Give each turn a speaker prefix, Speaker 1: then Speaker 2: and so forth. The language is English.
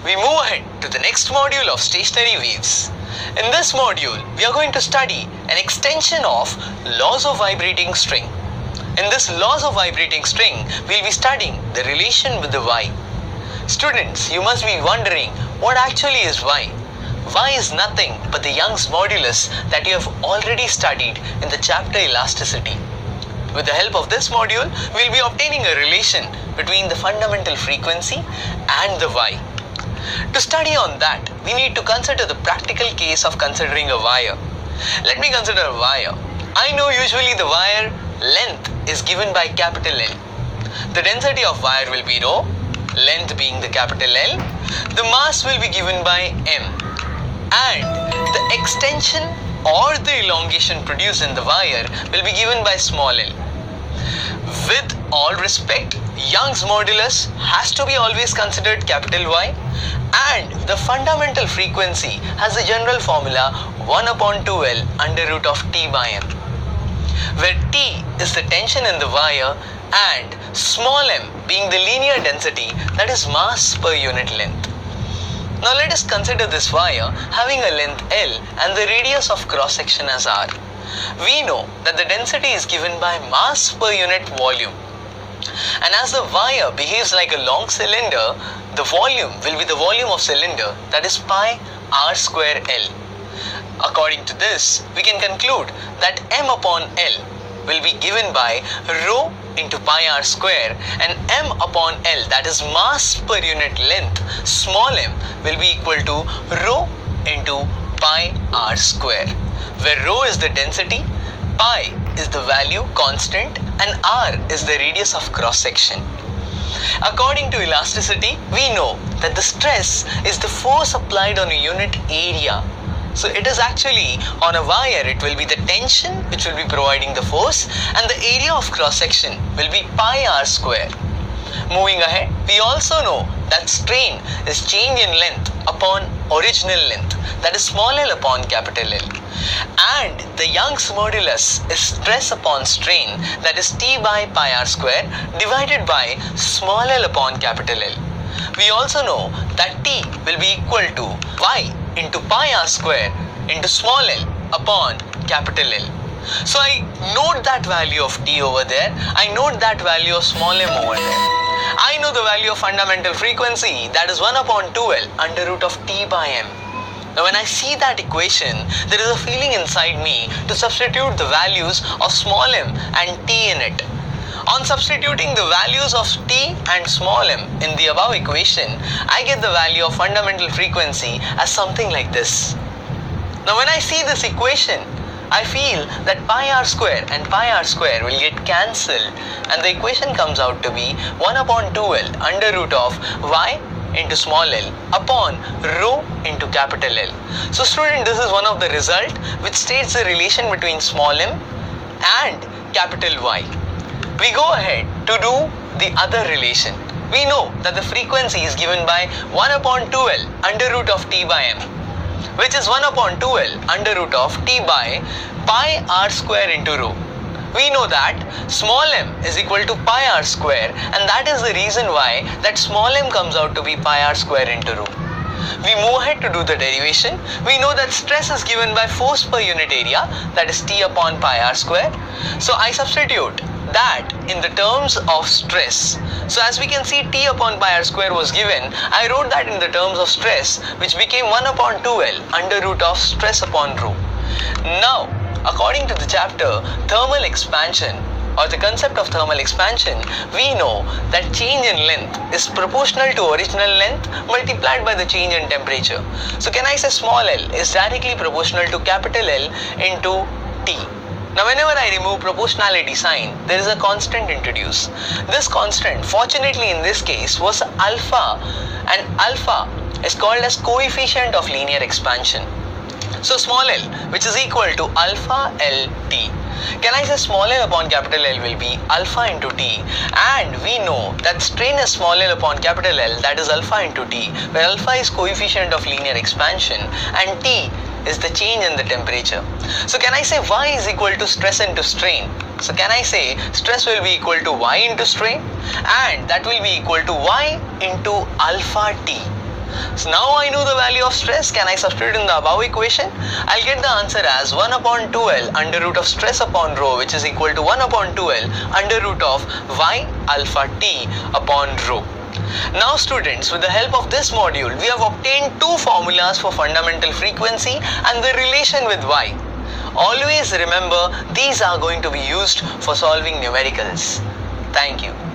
Speaker 1: we move ahead to the next module of stationary waves. In this module, we are going to study an extension of laws of vibrating string. In this laws of vibrating string, we'll be studying the relation with the Y. Students, you must be wondering what actually is Y. Y is nothing but the Young's modulus that you have already studied in the chapter elasticity. With the help of this module, we'll be obtaining a relation between the fundamental frequency and the Y. To study on that, we need to consider the practical case of considering a wire. Let me consider a wire. I know usually the wire length is given by capital L. The density of wire will be rho, length being the capital L. The mass will be given by M. And the extension or the elongation produced in the wire will be given by small l. With all respect, Young's modulus has to be always considered capital Y, and the fundamental frequency has the general formula 1 upon 2L under root of T by M, where T is the tension in the wire and small m being the linear density, that is mass per unit length. Now let us consider this wire having a length L and the radius of cross section as R. We know that the density is given by mass per unit volume. And as the wire behaves like a long cylinder, the volume will be the volume of cylinder, that is pi R square L. According to this, we can conclude that M upon L will be given by rho into pi R square, and M upon L, that is mass per unit length, small m, will be equal to rho into pi R square, where rho is the density, pi is the value constant, and R is the radius of cross section. According to elasticity, we know that the stress is the force applied on a unit area. So it is actually on a wire, it will be the tension which will be providing the force, and the area of cross section will be pi R square. Moving ahead, we also know that strain is change in length upon original length, that is small l upon capital L. And the Young's modulus is stress upon strain, that is T by pi R square divided by small l upon capital L. We also know that T will be equal to Y into pi R square into small l upon capital L. So I note that value of T over there, I note that value of small m over there. I know the value of fundamental frequency, that is 1 upon 2L under root of T by M. Now when I see that equation, there is a feeling inside me to substitute the values of small m and T in it. On substituting the values of T and small m in the above equation, I get the value of fundamental frequency as something like this. Now when I see this equation, I feel that pi R square and pi R square will get cancelled, and the equation comes out to be 1 upon 2L under root of Y into small l upon rho into capital L. So student, this is one of the result which states the relation between small m and capital Y. We go ahead to do the other relation. We know that the frequency is given by 1 upon 2L under root of T by M, which is 1 upon 2L under root of T by pi R square into rho. We know that small m is equal to pi R square, and that is the reason why that small m comes out to be pi R square into rho. We move ahead to do the derivation. We know that stress is given by force per unit area, that is T upon pi R square. So I substitute that in the terms of stress. So as we can see, T upon pi R square was given. I wrote that in the terms of stress, which became 1 upon 2L under root of stress upon rho. Now, according to the chapter thermal expansion, or the concept of thermal expansion, we know that change in length is proportional to original length multiplied by the change in temperature. So can I say small l is directly proportional to capital L into T. Now whenever I remove proportionality sign, there is a constant introduced. This constant, fortunately in this case, was alpha, and alpha is called as coefficient of linear expansion. So small l, which is equal to alpha LT. Can I say small l upon capital L will be alpha into T, and we know that strain is small l upon capital L, that is alpha into T, where alpha is coefficient of linear expansion and T is the change in the temperature. So can I say Y is equal to stress into strain? So can I say stress will be equal to Y into strain, and that will be equal to Y into alpha T. So now I know the value of stress. Can I substitute in the above equation? I'll get the answer as 1 upon 2L under root of stress upon rho, which is equal to 1 upon 2L under root of y alpha t upon rho. Now students, with the help of this module, we have obtained two formulas for fundamental frequency and the relation with y. Always remember, these are going to be used for solving numericals. Thank you.